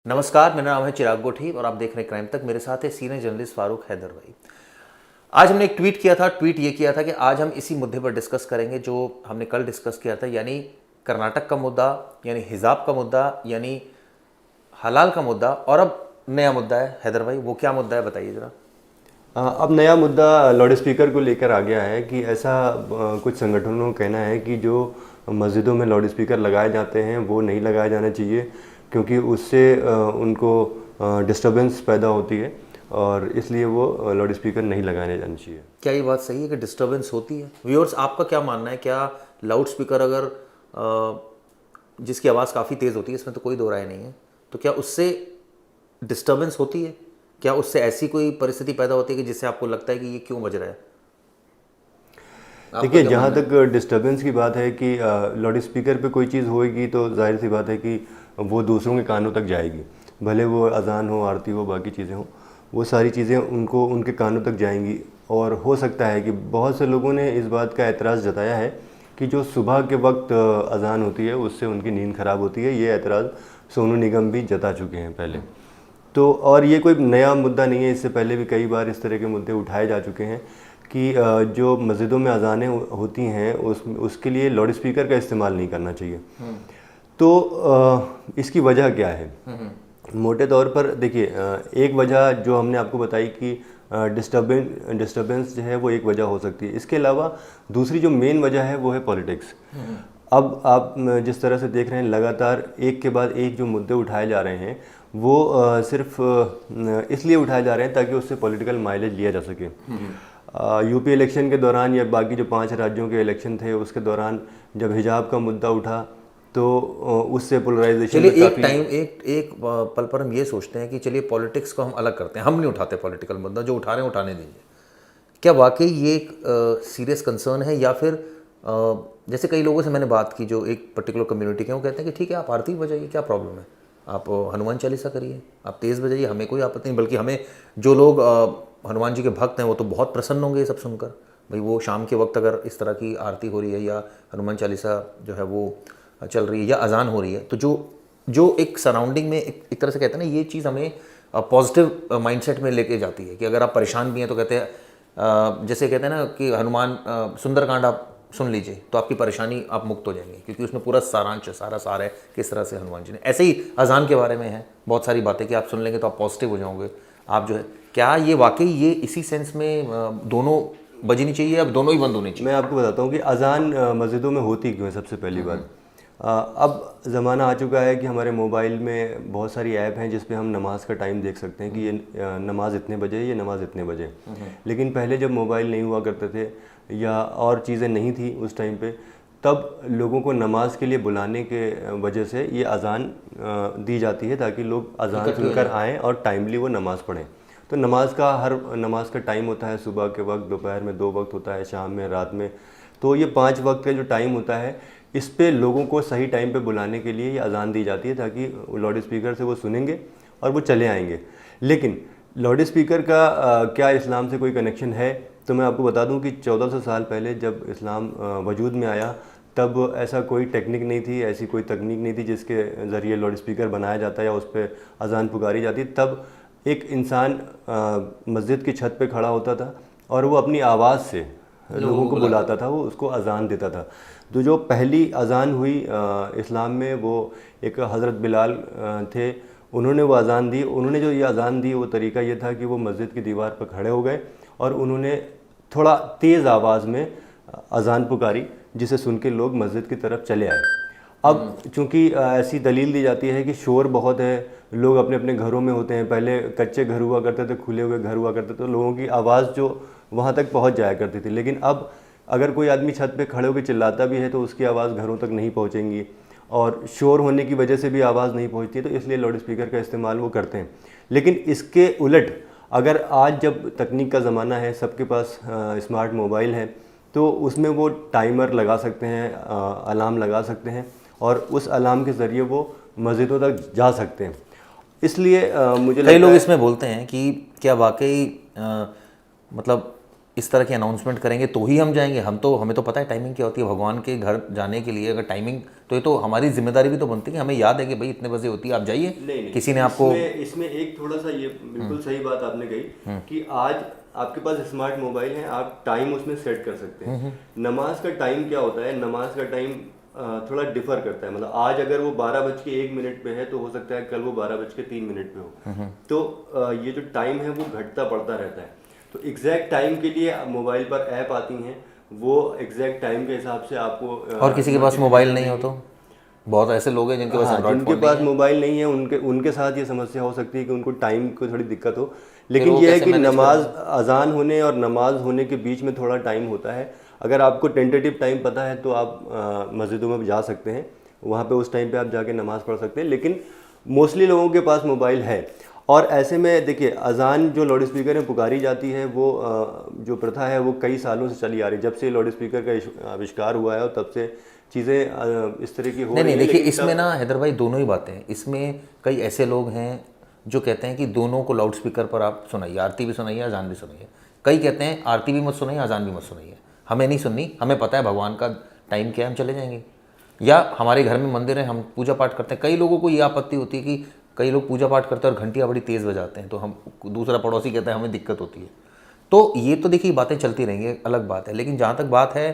नमस्कार, मेरा नाम है चिराग गोठी और आप देख रहे हैं क्राइम तक। मेरे साथ है सीनियर जर्नलिस्ट फारूक हैदर भाई। आज हमने एक ट्वीट किया था। ट्वीट ये किया था कि आज हम इसी मुद्दे पर डिस्कस करेंगे जो हमने कल डिस्कस किया था, यानी कर्नाटक का मुद्दा, यानी हिजाब का मुद्दा, यानी हलाल का मुद्दा। और अब नया मुद्दा है हैदर भाई, वो क्या मुद्दा है बताइए ज़रा। अब नया मुद्दा लाउड स्पीकर को लेकर आ गया है कि ऐसा कुछ संगठनों का कहना है कि जो मस्जिदों में लाउड स्पीकर लगाए जाते हैं वो नहीं लगाए जाने चाहिए, क्योंकि उससे उनको डिस्टरबेंस पैदा होती है और इसलिए वो लाउड स्पीकर नहीं लगाने जाने चाहिए। क्या ये बात सही है कि डिस्टर्बेंस होती है? व्यूअर्स, आपका क्या मानना है? क्या लाउड स्पीकर अगर जिसकी आवाज़ काफ़ी तेज़ होती है, इसमें तो कोई दो राय नहीं है, तो क्या उससे डिस्टर्बेंस होती है? क्या उससे ऐसी कोई परिस्थिति पैदा होती है कि जिससे आपको लगता है कि ये क्यों बज रहा है? आपका देखिए, क्या जहाँ मानना है? तक डिस्टरबेंस की बात है कि लाउड स्पीकर पे कोई चीज़ होएगी तो जाहिर सी बात है कि वो दूसरों के कानों तक जाएगी। भले वो अजान हो, आरती हो, बाकी चीज़ें हों, वो सारी चीज़ें उनको उनके कानों तक जाएंगी। और हो सकता है कि बहुत से लोगों ने इस बात का एतराज़ जताया है कि जो सुबह के वक्त अजान होती है उससे उनकी नींद ख़राब होती है। ये एतराज़ सोनू निगम भी जता चुके हैं पहले। तो और ये कोई नया मुद्दा नहीं है, इससे पहले भी कई बार इस तरह के मुद्दे उठाए जा चुके हैं कि जो मस्जिदों में अजानें होती हैं उसके लिए लाउड स्पीकर का इस्तेमाल नहीं करना चाहिए। तो इसकी वजह क्या है? मोटे तौर पर देखिए, एक वजह जो हमने आपको बताई कि डिस्टर्बेंस जो है वो एक वजह हो सकती है। इसके अलावा दूसरी जो मेन वजह है वो है पॉलिटिक्स। अब आप जिस तरह से देख रहे हैं, लगातार एक के बाद एक जो मुद्दे उठाए जा रहे हैं वो सिर्फ इसलिए उठाए जा रहे हैं ताकि उससे पॉलिटिकल माइलेज लिया जा सके। यूपी इलेक्शन के दौरान या बाकी जो 5 राज्यों के इलेक्शन थे उसके दौरान जब हिजाब का मुद्दा उठा तो उससे पोलराइजेशन चलिए, में एक काफ़ी। टाइम एक एक पल पर हम ये सोचते हैं कि चलिए पॉलिटिक्स को हम अलग करते हैं, हम नहीं उठाते पॉलिटिकल मुद्दा, जो उठा रहे हैं उठाने दीजिए। क्या वाकई ये एक सीरियस कंसर्न है, या फिर जैसे कई लोगों से मैंने बात की जो एक पर्टिकुलर कम्युनिटी के, वो कहते हैं कि ठीक है आप आरती बजाइए, क्या प्रॉब्लम है, आप हनुमान चालीसा करिए, आप तेज़ बजाइए, हमें कोई आपत्ति नहीं। बल्कि हमें जो लोग हनुमान जी के भक्त हैं वो तो बहुत प्रसन्न होंगे ये सब सुनकर। भाई वो शाम के वक्त अगर इस तरह की आरती हो रही है या हनुमान चालीसा जो है वो चल रही है या अजान हो रही है, तो जो जो एक सराउंडिंग में एक तरह से कहते हैं ना, ये चीज़ हमें पॉजिटिव माइंडसेट में लेके जाती है कि अगर आप परेशान भी हैं तो कहते हैं जैसे कहते हैं ना कि हनुमान सुंदरकांड आप सुन लीजिए तो आपकी परेशानी आप मुक्त हो जाएंगे, क्योंकि उसमें पूरा सारांश सारा सार है किस तरह से हनुमान जी ने। ऐसे ही अजान के बारे में है बहुत सारी बातें कि आप सुन लेंगे तो आप पॉजिटिव हो जाओगे। आप जो है, क्या ये वाकई ये इसी सेंस में दोनों बजनी चाहिए, अब दोनों ही बंद होनी चाहिए? मैं आपको बताता हूँ कि अजान मस्जिदों में होती क्यों है। सबसे पहली बात, अब ज़माना आ चुका है कि हमारे मोबाइल में बहुत सारी ऐप हैं जिस पे हम नमाज का टाइम देख सकते हैं कि ये नमाज इतने बजे, ये नमाज इतने बजे। लेकिन पहले जब मोबाइल नहीं हुआ करते थे या और चीज़ें नहीं थी उस टाइम पे, तब लोगों को नमाज के लिए बुलाने के वजह से ये अजान दी जाती है ताकि लोग अजान सुनकर आएँ और टाइमली वो नमाज़ पढ़ें। तो हर नमाज का टाइम होता है, सुबह के वक्त, दोपहर में 2 वक्त होता है, शाम में, रात में। तो ये 5 वक्त का जो टाइम होता है, इस पे लोगों को सही टाइम पे बुलाने के लिए ये अजान दी जाती है ताकि लाउड स्पीकर से वो सुनेंगे और वो चले आएंगे। लेकिन लाउड स्पीकर का क्या इस्लाम से कोई कनेक्शन है? तो मैं आपको बता दूं कि 1400 साल पहले जब इस्लाम वजूद में आया तब ऐसा कोई टेक्निक नहीं थी, ऐसी कोई तकनीक नहीं थी जिसके ज़रिए लाउड स्पीकर बनाया जाता या उस पर अजान पुकारी जाती। तब एक इंसान मस्जिद की छत पे खड़ा होता था और वो अपनी आवाज़ से लोगों को बुलाता था, वो उसको अजान देता था। तो जो पहली अजान हुई इस्लाम में वो एक हज़रत बिलाल थे, उन्होंने वो अजान दी। उन्होंने जो ये अजान दी वो तरीका ये था कि वो मस्जिद की दीवार पर खड़े हो गए और उन्होंने थोड़ा तेज़ आवाज़ में अजान पुकारी, जिसे सुन के लोग मस्जिद की तरफ चले आए। अब चूंकि ऐसी दलील दी जाती है कि शोर बहुत है, लोग अपने अपने घरों में होते हैं, पहले कच्चे घर हुआ करते थे, खुले हुए घर हुआ करते थे, तो लोगों की आवाज़ जो वहाँ तक पहुँच जाया करती थी। लेकिन अब अगर कोई आदमी छत पे खड़े होकर चिल्लाता भी है तो उसकी आवाज़ घरों तक नहीं पहुँचेंगी और शोर होने की वजह से भी आवाज़ नहीं पहुँचती, तो इसलिए लाउड स्पीकर का इस्तेमाल वो करते हैं। लेकिन इसके उलट अगर आज जब तकनीक का ज़माना है, सबके पास स्मार्ट मोबाइल है, तो उसमें वो टाइमर लगा सकते हैं, अलार्म लगा सकते हैं और उस अलार्म के ज़रिए वो मस्जिदों तक जा सकते हैं। इसलिए मुझे कई लगता लोग है इसमें बोलते हैं कि क्या वाकई मतलब इस तरह की अनाउंसमेंट करेंगे तो ही हम जाएंगे। हमें तो पता है टाइमिंग क्या होती है भगवान के घर जाने के लिए। अगर टाइमिंग तो ये तो हमारी जिम्मेदारी भी तो बनती है कि हमें याद है कि भाई इतने बजे होती है, आप जाइए। नहीं, किसी ने आपको इसमें एक थोड़ा सा ये बिल्कुल सही बात आपने कही कि आज आपके पास स्मार्ट मोबाइल है, आप टाइम उसमें सेट कर सकते हैं। नमाज का टाइम क्या होता है, नमाज का टाइम थोड़ा डिफर करता है। मतलब आज अगर वो 12:01 पे है तो हो सकता है कल वो 12:03 पे हो। तो ये जो टाइम है वो घटता बढ़ता रहता है। तो एग्जैक्ट टाइम के लिए मोबाइल पर ऐप आती हैं, वो एग्जैक्ट टाइम के हिसाब से आपको और किसी के पास मोबाइल नहीं हो तो बहुत ऐसे लोग हैं जिनके पास एंड्रॉइड जिनके फोन पास नहीं है। मोबाइल नहीं है उनके साथ ये समस्या हो सकती है कि उनको टाइम को थोड़ी दिक्कत हो। लेकिन वो ये है कैसे कि मैनेज नमाज अजान होने और नमाज होने के बीच में थोड़ा टाइम होता है। अगर आपको टेंटेटिव टाइम पता है तो आप मस्जिदों में जा सकते हैं, वहाँ पे उस टाइम पे आप जाके नमाज़ पढ़ सकते हैं। लेकिन मोस्टली लोगों के पास मोबाइल है। और ऐसे में देखिए, अजान जो लाउड स्पीकर में पुकारी जाती है वो जो प्रथा है वो कई सालों से चली आ रही है। जब से लाउड स्पीकर का आविष्कार हुआ है और तब से चीज़ें इस तरह की हो रही नहीं हैं। देखिए, लेकिन इसमें ना हैदर भाई दोनों ही बातें हैं। इसमें कई ऐसे लोग हैं जो कहते हैं कि दोनों को लाउड स्पीकर पर आप सुनाइए, आरती भी सुनाइए, अजान भी सुनाइए। कई कहते हैं आरती भी मत सुनाइए, अजान भी मत सुनाइए, हमें नहीं सुननी, हमें पता है भगवान का टाइम क्या है, हम चले जाएंगे। या हमारे घर में मंदिर है, हम पूजा पाठ करते हैं। कई लोगों को ये आपत्ति होती है कि कई लोग पूजा पाठ करते हैं और घंटियाँ बड़ी तेज़ बजाते हैं, तो हम दूसरा पड़ोसी कहता है हमें दिक्कत होती है। तो ये तो देखिए बातें चलती रहेंगी, अलग बात है। लेकिन जहाँ तक बात है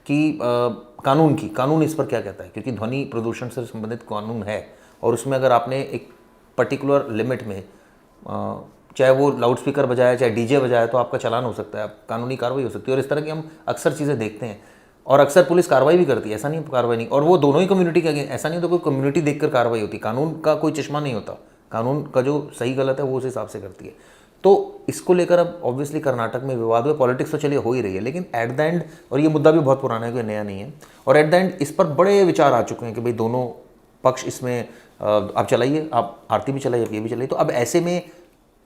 कि कानून की, कानून इस पर क्या कहता है, क्योंकि ध्वनि प्रदूषण से संबंधित कानून है और उसमें अगर आपने एक पर्टिकुलर लिमिट में चाहे वो लाउड स्पीकर बजाया चाहे डीजे बजाया तो आपका चालान हो सकता है, कानूनी कार्रवाई हो सकती है। और इस तरह की हम अक्सर चीज़ें देखते हैं और अक्सर पुलिस कार्रवाई भी करती है, ऐसा नहीं कार्रवाई नहीं। और वो दोनों ही कम्युनिटी के अगेंस्ट, ऐसा नहीं होता कोई कम्युनिटी देखकर कार्रवाई होती। कानून का कोई चश्मा नहीं होता, कानून का जो सही गलत है वो उस हिसाब से करती है। तो इसको लेकर अब ऑब्वियसली कर्नाटक में विवाद हुआ, पॉलिटिक्स तो चलिए हो ही रही है, लेकिन एट द एंड, और ये मुद्दा भी बहुत पुराना है, कोई नया नहीं है, और एट द एंड इस पर बड़े विचार आ चुके हैं कि भाई दोनों पक्ष इसमें आप चलाइए, आप आरती भी चलाइए, आप ये भी चलाइए। तो अब ऐसे में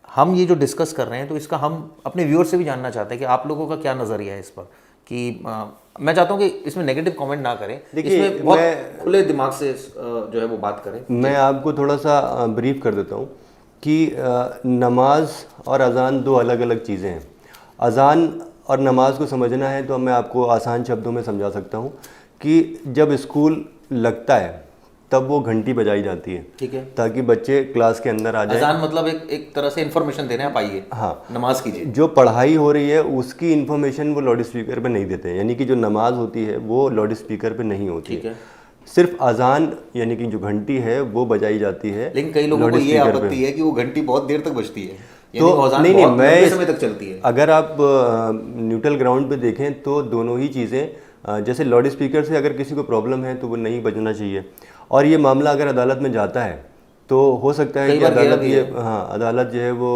हम ये जो डिस्कस कर रहे हैं तो इसका हम अपने व्यूअर से भी जानना चाहते हैं कि आप लोगों का क्या नज़रिया है इस पर। कि मैं चाहता हूँ कि इसमें नेगेटिव कमेंट ना करें, इसमें बहुत खुले दिमाग से जो है वो बात करें। मैं आपको थोड़ा सा ब्रीफ कर देता हूँ कि नमाज और अज़ान दो अलग अलग चीज़ें हैं। अज़ान और नमाज को समझना है तो मैं आपको आसान शब्दों में समझा सकता हूँ कि जब स्कूल लगता है तब वो घंटी बजाई जाती है, ठीक है, ताकि बच्चे क्लास के अंदर आ जाए। अजान मतलब एक तरह से इन्फॉर्मेशन देने आप आइए, हाँ, नमाज कीजिए। जो पढ़ाई हो रही है उसकी इन्फॉर्मेशन वो लाउड स्पीकर पे नहीं देते हैं, यानी कि जो नमाज होती है वो लाउड स्पीकर पे नहीं होती है। सिर्फ अजान यानी कि जो घंटी है वो बजाई जाती है। लेकिन कई लोगों को ये आपत्ति है कि वो घंटी बहुत देर तक बजती है, तो नहीं, मैं समय तक चलती है। अगर आप न्यूट्रल ग्राउंड पे देखें तो दोनों ही चीज़ें, जैसे लाउड स्पीकर से अगर किसी को प्रॉब्लम है तो वो नहीं बजना चाहिए। और ये मामला अगर अदालत में जाता है तो हो सकता है कि अदालत जो है वो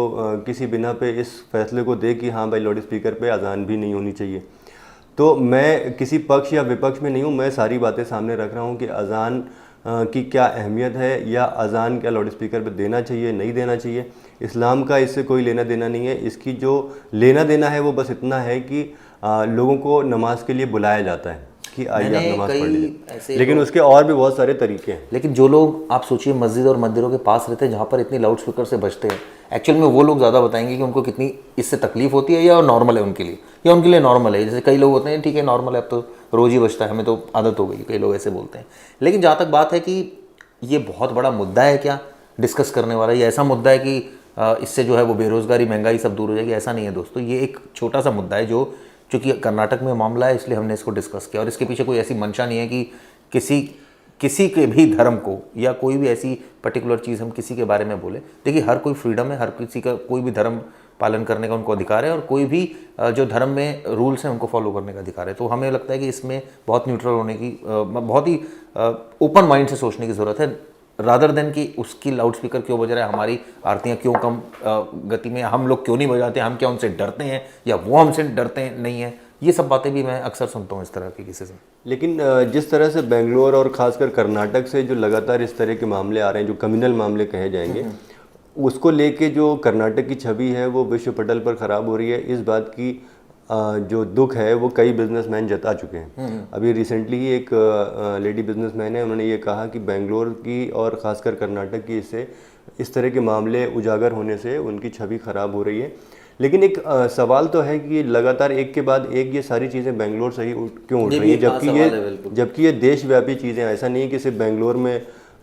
किसी बिना पे इस फैसले को दे कि हाँ भाई लाउड स्पीकर पे अजान भी नहीं होनी चाहिए। तो मैं किसी पक्ष या विपक्ष में नहीं हूँ, मैं सारी बातें सामने रख रहा हूँ कि अजान की क्या अहमियत है, या अजान क्या लाउड स्पीकर पे देना चाहिए नहीं देना चाहिए। इस्लाम का इससे कोई लेना देना नहीं है। इसकी जो लेना देना है वो बस इतना है कि लोगों को नमाज के लिए बुलाया जाता है कि आइए आप नमाज पढ़ लीजिए, लेकिन उसके और भी बहुत सारे तरीके हैं। लेकिन जो लोग आप सोचिए मस्जिद और मंदिरों के पास रहते हैं जहाँ पर इतनी लाउड स्पीकर से बजते हैं, एक्चुअल में वो लोग ज़्यादा बताएंगे कि उनको कितनी इससे तकलीफ होती है, या नॉर्मल है उनके लिए, या उनके लिए नॉर्मल है। जैसे कई लोग होते हैं ठीक है नॉर्मल है, अब तो रोज़ ही बजता है, हमें तो आदत हो गई, कई लोग ऐसे बोलते हैं। लेकिन जहाँ तक बात है कि ये बहुत बड़ा मुद्दा है क्या डिस्कस करने वाला, ये ऐसा मुद्दा है कि इससे जो है वो बेरोज़गारी महंगाई सब दूर हो जाएगी, ऐसा नहीं है दोस्तों। ये एक छोटा सा मुद्दा है जो चूँकि कर्नाटक में मामला है इसलिए हमने इसको डिस्कस किया, और इसके पीछे कोई ऐसी मंशा नहीं है कि किसी के भी धर्म को या कोई भी ऐसी पर्टिकुलर चीज़ हम किसी के बारे में बोले। देखिए हर कोई फ्रीडम है, हर किसी का कोई भी धर्म पालन करने का उनको अधिकार है, और कोई भी जो धर्म में रूल्स हैं उनको फॉलो करने का अधिकार है। तो हमें लगता है कि इसमें बहुत न्यूट्रल होने की, बहुत ही ओपन माइंड से सोचने की ज़रूरत है, रादर देन कि उसकी लाउड स्पीकर क्यों बज रहा है, हमारी आरतियाँ क्यों कम गति में, हम लोग क्यों नहीं बजाते, हम क्या उनसे डरते हैं या वो हमसे डरते नहीं हैं। ये सब बातें भी मैं अक्सर सुनता हूँ इस तरह की किसी से। लेकिन जिस तरह से बेंगलोर और ख़ासकर कर्नाटक से जो लगातार इस तरह के मामले आ रहे हैं, जो कम्युनल मामले कहे जाएंगे, उसको लेके जो कर्नाटक की छवि है वो विश्व पटल पर ख़राब हो रही है। इस बात की जो दुख है वो कई बिजनेसमैन जता चुके हैं। अभी रिसेंटली ही एक लेडी बिजनेसमैन है, उन्होंने ये कहा कि बेंगलोर की और ख़ासकर कर्नाटक की इससे इस तरह के मामले उजागर होने से उनकी छवि ख़राब हो रही है। लेकिन एक सवाल तो है कि लगातार एक के बाद एक ये सारी चीज़ें बेंगलोर से ही क्यों उठ ये रही भी है, एक बड़ा जबकि सवाल ये है, बिल्कुल। जबकि ये देशव्यापी चीज़ें हैं। ऐसा नहीं है कि सिर्फ बेंगलोर में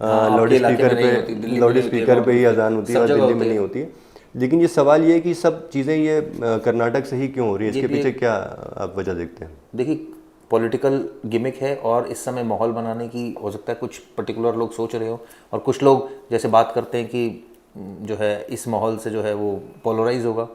लाउड आपके इलाके स्पीकर में नहीं होती, दिल्ली में नहीं होती है, पे ही अजान होती है सब और जगह दिल्ली में होती नहीं है। होती है। लेकिन ये सवाल ये है कि सब चीज़ें ये कर्नाटक से ही क्यों हो रही है, ये इसके भी पीछे क्या आप वजह देखते हैं? देखिए, पॉलिटिकल गिमिक है और इस समय माहौल बनाने की हो सकता है कुछ पर्टिकुलर लोग सोच रहे हो, और कुछ लोग जैसे बात करते हैं कि जो है इस माहौल से जो है वो पोलराइज होगा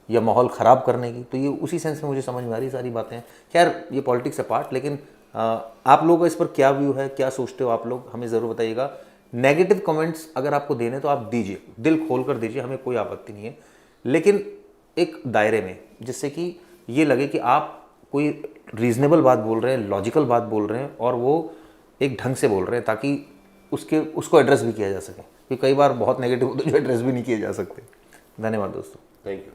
या माहौल ख़राब करने की, तो ये उसी सेंस में मुझे समझ में आ रही सारी बातें। खैर, ये पॉलिटिक्स अपार्ट, लेकिन आप लोगों का इस पर क्या व्यू है, क्या सोचते हो आप लोग, हमें ज़रूर बताइएगा। नेगेटिव कमेंट्स अगर आपको देने तो आप दीजिए, दिल खोल कर दीजिए, हमें कोई आपत्ति नहीं है, लेकिन एक दायरे में, जिससे कि ये लगे कि आप कोई रीजनेबल बात बोल रहे हैं, लॉजिकल बात बोल रहे हैं, और वो एक ढंग से बोल रहे हैं, ताकि उसको एड्रेस भी किया जा सके, क्योंकि कई बार बहुत नेगेटिव होते जो एड्रेस भी नहीं किए जा सकते। धन्यवाद दोस्तों। Thank you.